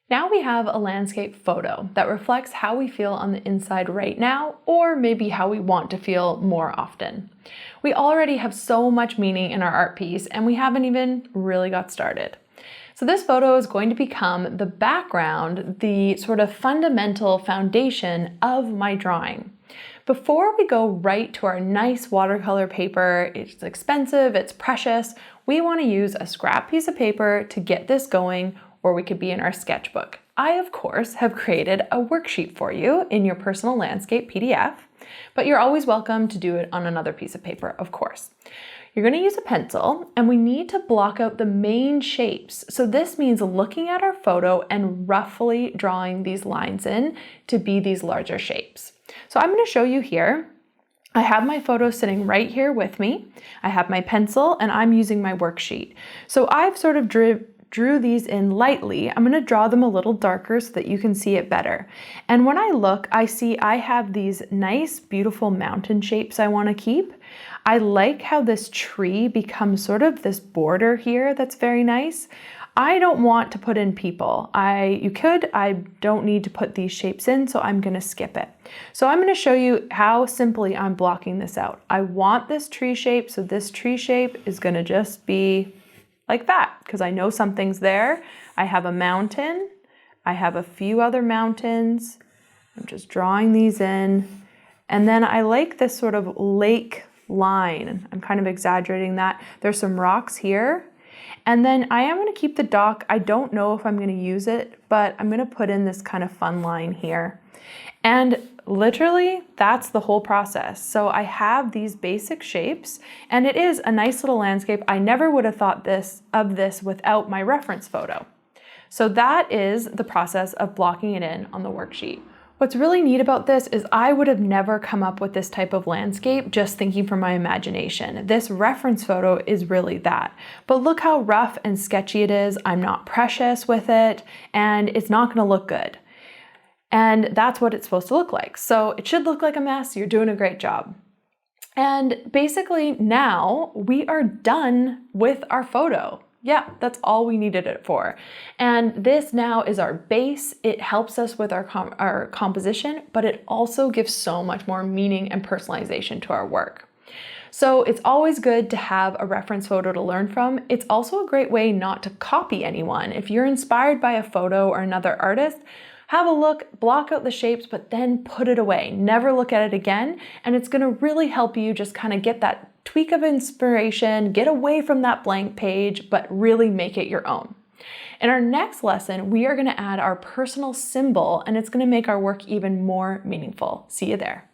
Now we have a landscape photo that reflects how we feel on the inside right now, or maybe how we want to feel more often. We already have so much meaning in our art piece, and we haven't even really got started. So this photo is going to become the background, the sort of fundamental foundation of my drawing. Before we go right to our nice watercolor paper, it's expensive, it's precious, we want to use a scrap piece of paper to get this going, or we could be in our sketchbook. I, of course, have created a worksheet for you in your personal landscape PDF, but you're always welcome to do it on another piece of paper, of course. You're going to use a pencil, and we need to block out the main shapes. So this means looking at our photo and roughly drawing these lines in to be these larger shapes. So I'm going to show you here. I have my photo sitting right here with me. I have my pencil, and I'm using my worksheet. So I've sort of drew these in lightly. I'm going to draw them a little darker so that you can see it better. And when I look, I see I have these nice, beautiful mountain shapes I want to keep. I like how this tree becomes sort of this border here that's very nice. I don't want to put in people. I don't need to put these shapes in, so I'm going to skip it. So I'm going to show you how simply I'm blocking this out. I want this tree shape, so this tree shape is going to just be like that, because I know something's there. I have a mountain. I have a few other mountains. I'm just drawing these in. And then I like this sort of lake line. I'm kind of exaggerating that. There's some rocks here. And then I am going to keep the dock. I don't know if I'm going to use it, but I'm going to put in this kind of fun line here. And literally, that's the whole process. So I have these basic shapes, and it is a nice little landscape. I never would have thought of this without my reference photo. So that is the process of blocking it in on the worksheet. What's really neat about this is I would have never come up with this type of landscape just thinking from my imagination. This reference photo is really that. But look how rough and sketchy it is. I'm not precious with it, and it's not going to look good. And that's what it's supposed to look like. So it should look like a mess. You're doing a great job. And basically now we are done with our photo. Yeah, that's all we needed it for. And this now is our base. It helps us with our composition, but it also gives so much more meaning and personalization to our work. So it's always good to have a reference photo to learn from. It's also a great way not to copy anyone. If you're inspired by a photo or another artist, have a look, block out the shapes, but then put it away. Never look at it again. And it's gonna really help you just kind of get that tweak of inspiration, get away from that blank page, but really make it your own. In our next lesson, we are gonna add our personal symbol, and it's gonna make our work even more meaningful. See you there.